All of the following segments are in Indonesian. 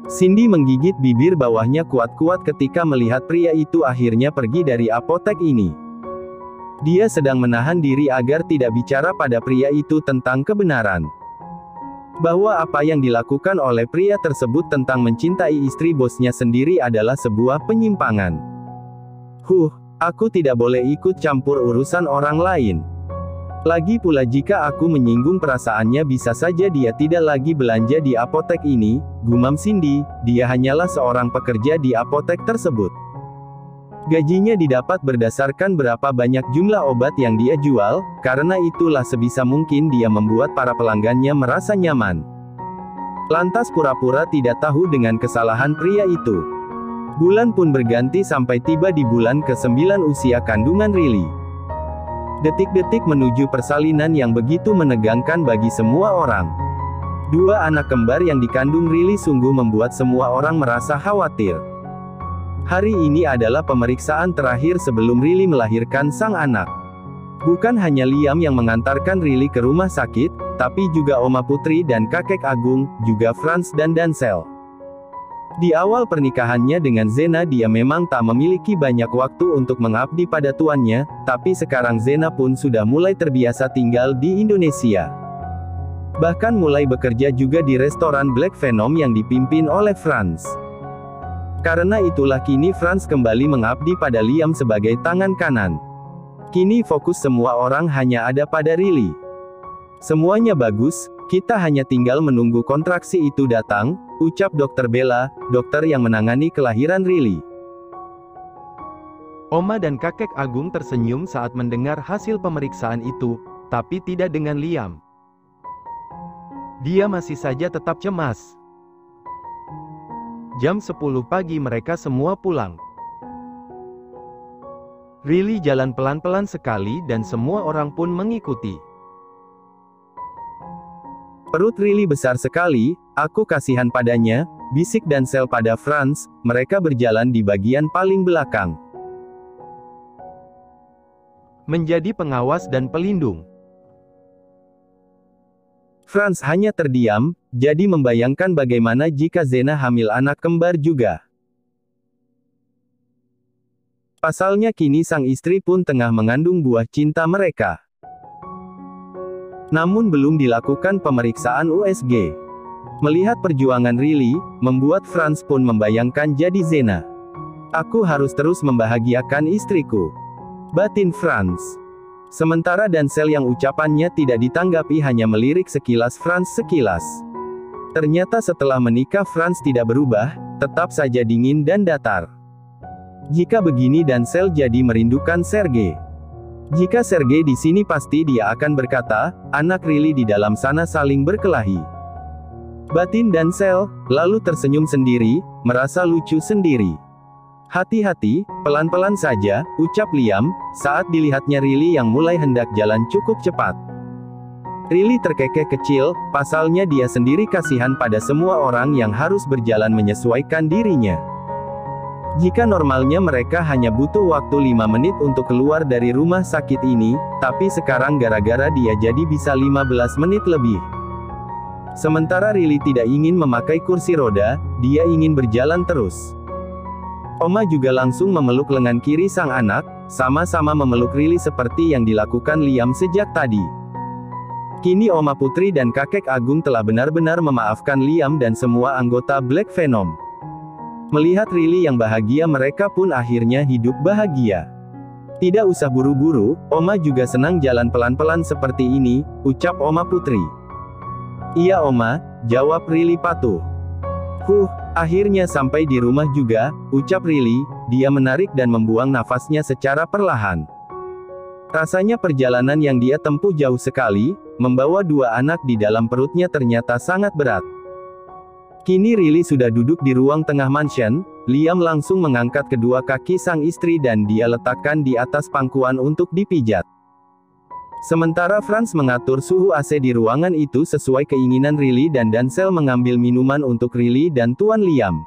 Cindy menggigit bibir bawahnya kuat-kuat ketika melihat pria itu akhirnya pergi dari apotek ini. Dia sedang menahan diri agar tidak bicara pada pria itu tentang kebenaran. Bahwa apa yang dilakukan oleh pria tersebut tentang mencintai istri bosnya sendiri adalah sebuah penyimpangan. Aku tidak boleh ikut campur urusan orang lain. Lagi pula jika aku menyinggung perasaannya bisa saja dia tidak lagi belanja di apotek ini, gumam Cindy, dia hanyalah seorang pekerja di apotek tersebut. Gajinya didapat berdasarkan berapa banyak jumlah obat yang dia jual, karena itulah sebisa mungkin dia membuat para pelanggannya merasa nyaman. Lantas pura-pura tidak tahu dengan kesalahan pria itu. Bulan pun berganti sampai tiba di bulan ke-9 usia kandungan Riley. Detik-detik menuju persalinan yang begitu menegangkan bagi semua orang. Dua anak kembar yang dikandung Riley sungguh membuat semua orang merasa khawatir. Hari ini adalah pemeriksaan terakhir sebelum Riley melahirkan sang anak. Bukan hanya Liam yang mengantarkan Riley ke rumah sakit, tapi juga Oma Putri dan Kakek Agung, juga Franz dan Denzel. Di awal pernikahannya dengan Zena dia memang tak memiliki banyak waktu untuk mengabdi pada tuannya, tapi sekarang Zena pun sudah mulai terbiasa tinggal di Indonesia. Bahkan mulai bekerja juga di restoran Black Venom yang dipimpin oleh Franz. Karena itulah kini Franz kembali mengabdi pada Liam sebagai tangan kanan. Kini fokus semua orang hanya ada pada Riley. Semuanya bagus, kita hanya tinggal menunggu kontraksi itu datang, ucap Dr. Bella, dokter yang menangani kelahiran Riley. Oma dan Kakek Agung tersenyum saat mendengar hasil pemeriksaan itu, tapi tidak dengan Liam. Dia masih saja tetap cemas. Jam 10 pagi mereka semua pulang. Riley jalan pelan-pelan sekali dan semua orang pun mengikuti. Perut Riley besar sekali, aku kasihan padanya, bisik Denzel pada Franz, mereka berjalan di bagian paling belakang. Menjadi pengawas dan pelindung. Franz hanya terdiam, jadi membayangkan bagaimana jika Zena hamil anak kembar juga. Pasalnya kini sang istri pun tengah mengandung buah cinta mereka. Namun belum dilakukan pemeriksaan USG. Melihat perjuangan Riley, membuat Franz pun membayangkan jadi Zena. Aku harus terus membahagiakan istriku, batin Franz. Sementara Denzel yang ucapannya tidak ditanggapi hanya melirik sekilas Franz sekilas. Ternyata setelah menikah Franz tidak berubah, tetap saja dingin dan datar. Jika begini Denzel jadi merindukan Sergei. Jika Sergei di sini pasti dia akan berkata, anak Riley di dalam sana saling berkelahi. Batin Denzel, lalu tersenyum sendiri, merasa lucu sendiri. Hati-hati, pelan-pelan saja, ucap Liam, saat dilihatnya Riley yang mulai hendak jalan cukup cepat. Riley terkekeh kecil, pasalnya dia sendiri kasihan pada semua orang yang harus berjalan menyesuaikan dirinya. Jika normalnya mereka hanya butuh waktu 5 menit untuk keluar dari rumah sakit ini, tapi sekarang gara-gara dia jadi bisa 15 menit lebih. Sementara Riley tidak ingin memakai kursi roda, dia ingin berjalan terus. Oma juga langsung memeluk lengan kiri sang anak, sama-sama memeluk Riley seperti yang dilakukan Liam sejak tadi. Kini Oma Putri dan Kakek Agung telah benar-benar memaafkan Liam dan semua anggota Black Venom. Melihat Riley yang bahagia mereka pun akhirnya hidup bahagia. Tidak usah buru-buru, Oma juga senang jalan pelan-pelan seperti ini, ucap Oma Putri. Iya Oma, jawab Riley patuh. Akhirnya sampai di rumah juga, ucap Riley, dia menarik dan membuang nafasnya secara perlahan. Rasanya perjalanan yang dia tempuh jauh sekali, membawa dua anak di dalam perutnya ternyata sangat berat. Kini Riley sudah duduk di ruang tengah mansion, Liam langsung mengangkat kedua kaki sang istri dan dia letakkan di atas pangkuan untuk dipijat. Sementara Franz mengatur suhu AC di ruangan itu sesuai keinginan Riley dan Denzel mengambil minuman untuk Riley dan Tuan Liam.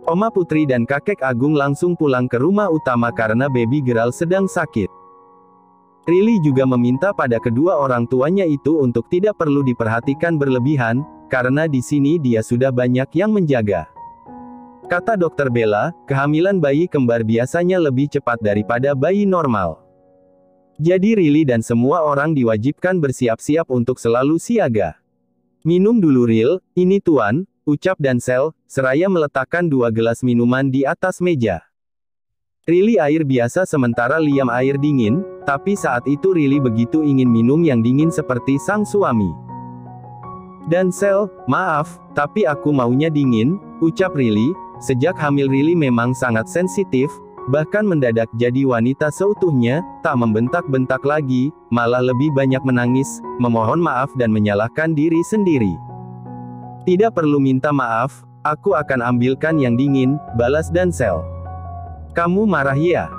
Oma Putri dan Kakek Agung langsung pulang ke rumah utama karena baby girl sedang sakit. Riley juga meminta pada kedua orang tuanya itu untuk tidak perlu diperhatikan berlebihan, karena di sini dia sudah banyak yang menjaga. Kata Dokter Bella, kehamilan bayi kembar biasanya lebih cepat daripada bayi normal. Jadi Riley dan semua orang diwajibkan bersiap-siap untuk selalu siaga. Minum dulu Ril, ini Tuan, ucap Dancel, seraya meletakkan 2 gelas minuman di atas meja. Riley air biasa sementara Liam air dingin, tapi saat itu Riley begitu ingin minum yang dingin seperti sang suami. Dancel, maaf, tapi aku maunya dingin, ucap Riley. Sejak hamil Riley memang sangat sensitif, bahkan mendadak jadi wanita seutuhnya, tak membentak-bentak lagi, malah lebih banyak menangis, memohon maaf dan menyalahkan diri sendiri. Tidak perlu minta maaf, aku akan ambilkan yang dingin, balas Dancel. Kamu marah ya?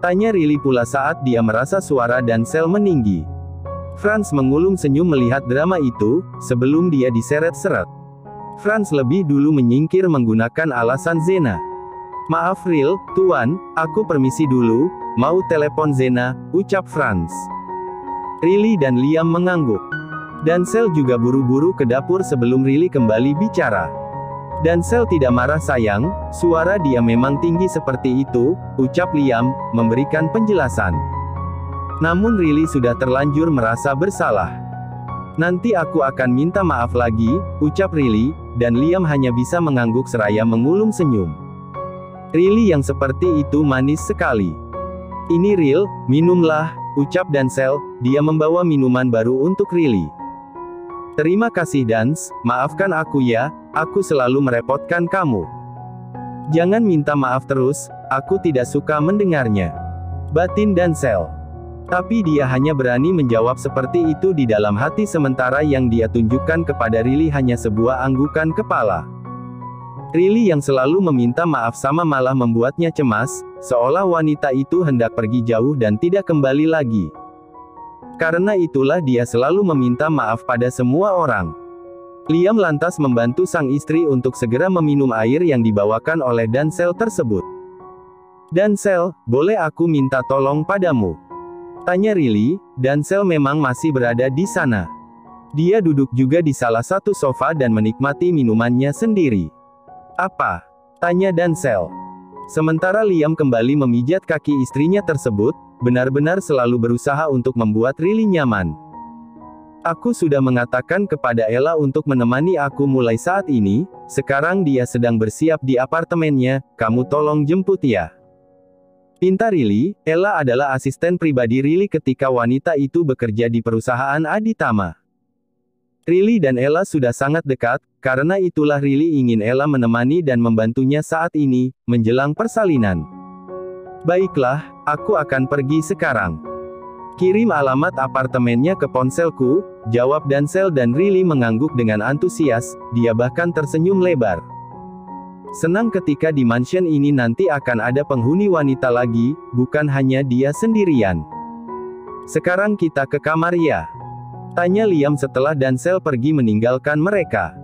Tanya Riley pula saat dia merasa suara Dancel meninggi. Franz mengulum senyum melihat drama itu, sebelum dia diseret-seret. Franz lebih dulu menyingkir menggunakan alasan Zena. Maaf Ril, Tuan, aku permisi dulu, mau telepon Zena, ucap Franz. Riley dan Liam mengangguk. Dancel juga buru-buru ke dapur sebelum Riley kembali bicara. Dancel tidak marah sayang, suara dia memang tinggi seperti itu, ucap Liam, memberikan penjelasan. Namun Riley sudah terlanjur merasa bersalah. Nanti aku akan minta maaf lagi, ucap Riley, dan Liam hanya bisa mengangguk seraya mengulum senyum. Riley yang seperti itu manis sekali. Ini Ril, minumlah, ucap Dancel, dia membawa minuman baru untuk Riley. Terima kasih Dans, maafkan aku ya, aku selalu merepotkan kamu. Jangan minta maaf terus, aku tidak suka mendengarnya. Batin Dancel. Tapi dia hanya berani menjawab seperti itu di dalam hati sementara yang dia tunjukkan kepada Riley hanya sebuah anggukan kepala. Riley yang selalu meminta maaf sama malah membuatnya cemas, seolah wanita itu hendak pergi jauh dan tidak kembali lagi. Karena itulah dia selalu meminta maaf pada semua orang. Liam lantas membantu sang istri untuk segera meminum air yang dibawakan oleh Dancel tersebut. Dancel, boleh aku minta tolong padamu? Tanya Riley. Dancel memang masih berada di sana. Dia duduk juga di salah satu sofa dan menikmati minumannya sendiri. Apa? Tanya Dancel. Sementara Liam kembali memijat kaki istrinya tersebut, benar-benar selalu berusaha untuk membuat Riley nyaman. Aku sudah mengatakan kepada Ella untuk menemani aku mulai saat ini, sekarang dia sedang bersiap di apartemennya, kamu tolong jemput ya. Pinta Riley, Ella adalah asisten pribadi Riley ketika wanita itu bekerja di perusahaan Aditama. Riley dan Ella sudah sangat dekat, karena itulah Riley ingin Ella menemani dan membantunya saat ini, menjelang persalinan. Baiklah, aku akan pergi sekarang. Kirim alamat apartemennya ke ponselku, jawab Dancel dan Riley mengangguk dengan antusias, dia bahkan tersenyum lebar. Senang ketika di mansion ini nanti akan ada penghuni wanita lagi, bukan hanya dia sendirian. Sekarang kita ke kamar ya? Tanya Liam setelah Dancel pergi meninggalkan mereka.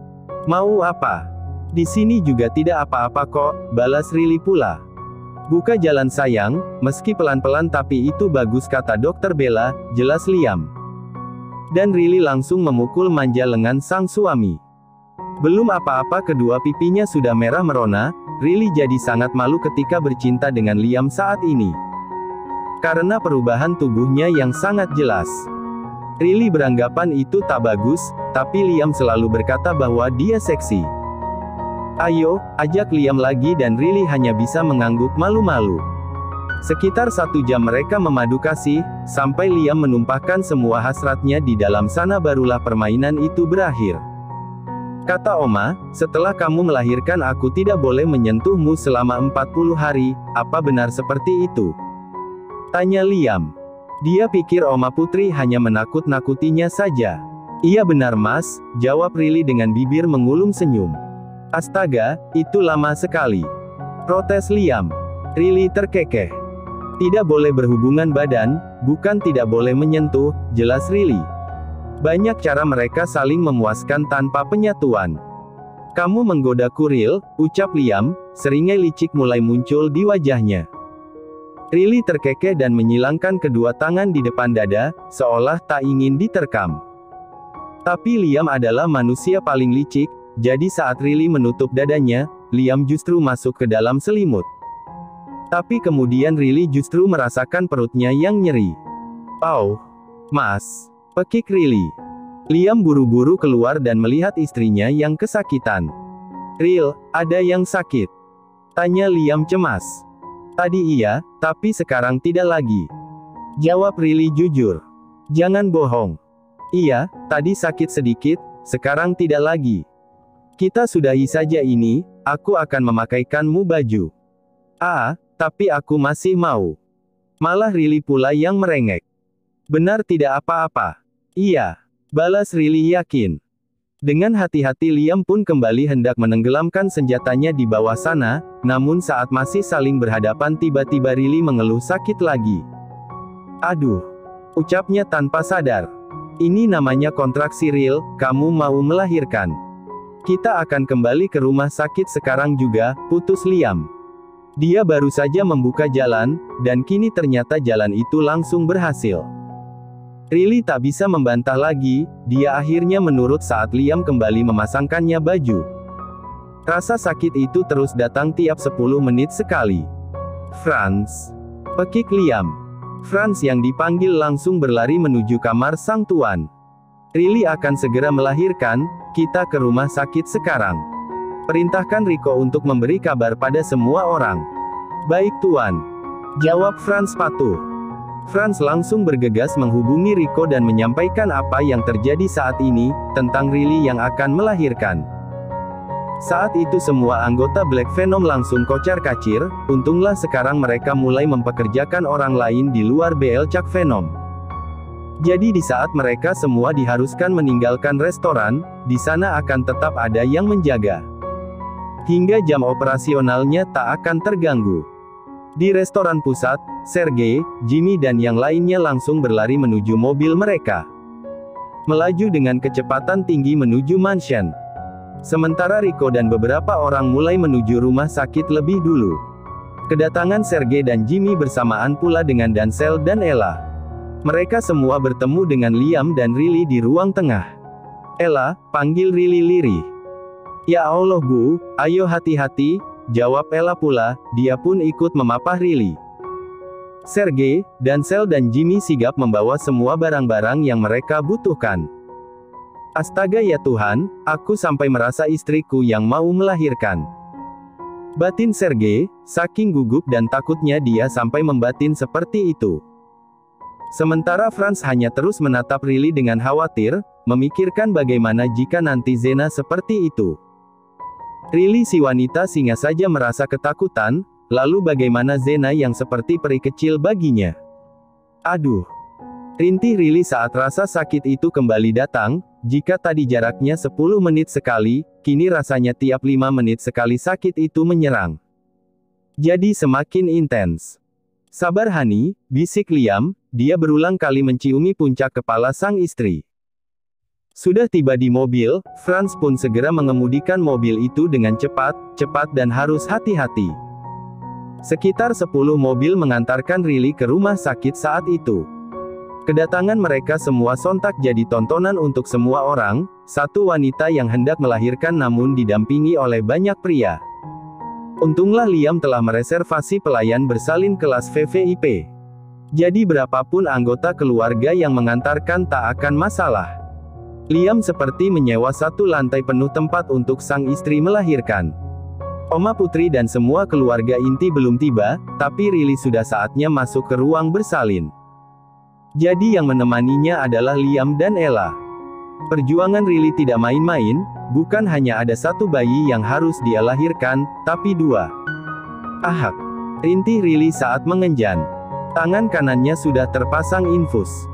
Mau apa? Di sini juga tidak apa-apa kok, balas Riley pula. Buka jalan sayang, meski pelan-pelan tapi itu bagus kata Dokter Bella, jelas Liam. Dan Riley langsung memukul manja lengan sang suami. Belum apa-apa kedua pipinya sudah merah merona, Riley jadi sangat malu ketika bercinta dengan Liam saat ini. Karena perubahan tubuhnya yang sangat jelas. Riley beranggapan itu tak bagus, tapi Liam selalu berkata bahwa dia seksi. Ayo, ajak Liam lagi dan Riley hanya bisa mengangguk malu-malu. Sekitar 1 jam mereka memadu kasih, sampai Liam menumpahkan semua hasratnya di dalam sana barulah permainan itu berakhir. Kata Oma, setelah kamu melahirkan aku tidak boleh menyentuhmu selama 40 hari, apa benar seperti itu? Tanya Liam. Dia pikir Oma Putri hanya menakut-nakutinya saja. Iya benar mas, jawab Riley dengan bibir mengulum senyum. Astaga, itu lama sekali. Protes Liam. Riley terkekeh. Tidak boleh berhubungan badan, bukan tidak boleh menyentuh, jelas Riley. Banyak cara mereka saling memuaskan tanpa penyatuan. Kamu menggodaku Ril, ucap Liam, seringai licik mulai muncul di wajahnya. Riley terkekeh dan menyilangkan kedua tangan di depan dada, seolah tak ingin diterkam. Tapi Liam adalah manusia paling licik, jadi saat Riley menutup dadanya, Liam justru masuk ke dalam selimut. Tapi kemudian Riley justru merasakan perutnya yang nyeri. "Oh, Mas," pekik Riley. Liam buru-buru keluar dan melihat istrinya yang kesakitan. "Ril, ada yang sakit?" tanya Liam cemas. "Tadi iya, tapi sekarang tidak lagi," jawab Riley jujur. "Jangan bohong." "Iya, tadi sakit sedikit, sekarang tidak lagi. Kita sudahi saja ini, aku akan memakaikanmu baju." "Ah, tapi aku masih mau." Malah Riley pula yang merengek. "Benar tidak apa-apa." "Iya," balas Riley yakin. Dengan hati-hati Liam pun kembali hendak menenggelamkan senjatanya di bawah sana, namun saat masih saling berhadapan tiba-tiba Riley mengeluh sakit lagi. "Aduh," ucapnya tanpa sadar. "Ini namanya kontraksi Ril, kamu mau melahirkan. Kita akan kembali ke rumah sakit sekarang juga," putus Liam. Dia baru saja membuka jalan, dan kini ternyata jalan itu langsung berhasil. Riley tak bisa membantah lagi, dia akhirnya menurut saat Liam kembali memasangkannya baju. Rasa sakit itu terus datang tiap 10 menit sekali. "Franz," pekik Liam. Franz yang dipanggil langsung berlari menuju kamar sang tuan. "Riley akan segera melahirkan, kita ke rumah sakit sekarang. Perintahkan Rico untuk memberi kabar pada semua orang." "Baik tuan," jawab Franz patuh. Franz langsung bergegas menghubungi Rico dan menyampaikan apa yang terjadi saat ini, tentang Riley yang akan melahirkan. Saat itu semua anggota Black Venom langsung kocar-kacir, untunglah sekarang mereka mulai mempekerjakan orang lain di luar BL Chuck Venom. Jadi di saat mereka semua diharuskan meninggalkan restoran, di sana akan tetap ada yang menjaga. Hingga jam operasionalnya tak akan terganggu. Di restoran pusat, Sergei, Jimmy dan yang lainnya langsung berlari menuju mobil mereka. Melaju dengan kecepatan tinggi menuju mansion. Sementara Rico dan beberapa orang mulai menuju rumah sakit lebih dulu. Kedatangan Sergei dan Jimmy bersamaan pula dengan Denzel dan Ella. Mereka semua bertemu dengan Liam dan Riley di ruang tengah. "Ella," panggil Riley lirih. "Ya Allah Bu, ayo hati-hati," jawab Ella pula, dia pun ikut memapah Riley. Sergei, Denzel dan Jimmy sigap membawa semua barang-barang yang mereka butuhkan. "Astaga ya Tuhan, aku sampai merasa istriku yang mau melahirkan," batin Sergei, saking gugup dan takutnya dia sampai membatin seperti itu. Sementara Franz hanya terus menatap Riley dengan khawatir, memikirkan bagaimana jika nanti Zena seperti itu. Riley si wanita singa saja merasa ketakutan, lalu bagaimana Zena yang seperti peri kecil baginya? "Aduh," rintih Riley saat rasa sakit itu kembali datang, jika tadi jaraknya 10 menit sekali, kini rasanya tiap 5 menit sekali sakit itu menyerang. Jadi semakin intens. "Sabar Hani," bisik Liam, dia berulang kali menciumi puncak kepala sang istri. Sudah tiba di mobil, Franz pun segera mengemudikan mobil itu dengan cepat dan harus hati-hati. Sekitar 10 mobil mengantarkan Riley ke rumah sakit saat itu. Kedatangan mereka semua sontak jadi tontonan untuk semua orang, satu wanita yang hendak melahirkan namun didampingi oleh banyak pria. Untunglah Liam telah mereservasi pelayan bersalin kelas VVIP. Jadi berapapun anggota keluarga yang mengantarkan tak akan masalah. Liam seperti menyewa satu lantai penuh tempat untuk sang istri melahirkan. Oma Putri dan semua keluarga inti belum tiba, tapi Riley sudah saatnya masuk ke ruang bersalin. Jadi yang menemaninya adalah Liam dan Ella. Perjuangan Riley tidak main-main, bukan hanya ada satu bayi yang harus dia lahirkan, tapi 2. "Ahak," rintih Riley saat mengenjan. Tangan kanannya sudah terpasang infus.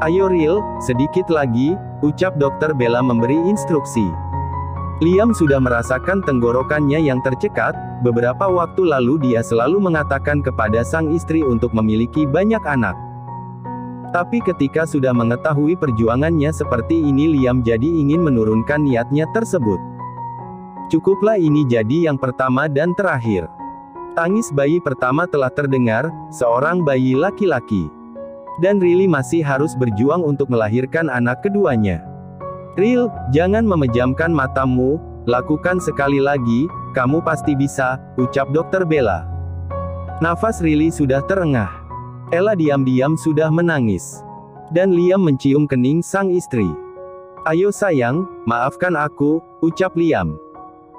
"Ayo Ril, sedikit lagi," ucap dokter Bella memberi instruksi. Liam sudah merasakan tenggorokannya yang tercekat, beberapa waktu lalu dia selalu mengatakan kepada sang istri untuk memiliki banyak anak. Tapi ketika sudah mengetahui perjuangannya seperti ini Liam jadi ingin menurunkan niatnya tersebut. Cukuplah ini jadi yang pertama dan terakhir. Tangis bayi pertama telah terdengar, seorang bayi laki-laki. Dan Riley masih harus berjuang untuk melahirkan anak keduanya. Ril, jangan memejamkan matamu, lakukan sekali lagi, kamu pasti bisa, ucap Dokter Bella. Nafas Riley sudah terengah. Ella diam-diam sudah menangis. Dan Liam mencium kening sang istri. Ayo sayang, maafkan aku, ucap Liam.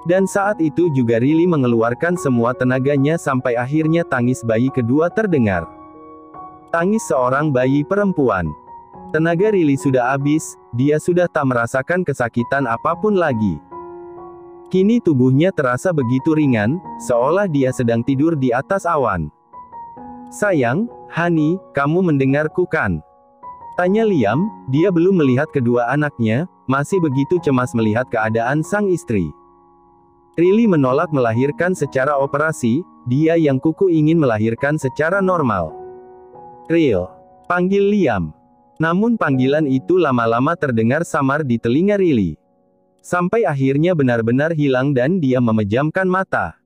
Dan saat itu juga Riley mengeluarkan semua tenaganya sampai akhirnya tangis bayi kedua terdengar. Tangis seorang bayi perempuan. Tenaga Riley sudah habis, dia sudah tak merasakan kesakitan apapun lagi. Kini tubuhnya terasa begitu ringan, seolah dia sedang tidur di atas awan. Sayang, Hani, kamu mendengarku kan? Tanya Liam, dia belum melihat kedua anaknya, masih begitu cemas melihat keadaan sang istri. Riley menolak melahirkan secara operasi, dia yang kuku ingin melahirkan secara normal. Ril, panggil Liam. Namun panggilan itu lama-lama terdengar samar di telinga Riley. Sampai akhirnya benar-benar hilang dan dia memejamkan mata.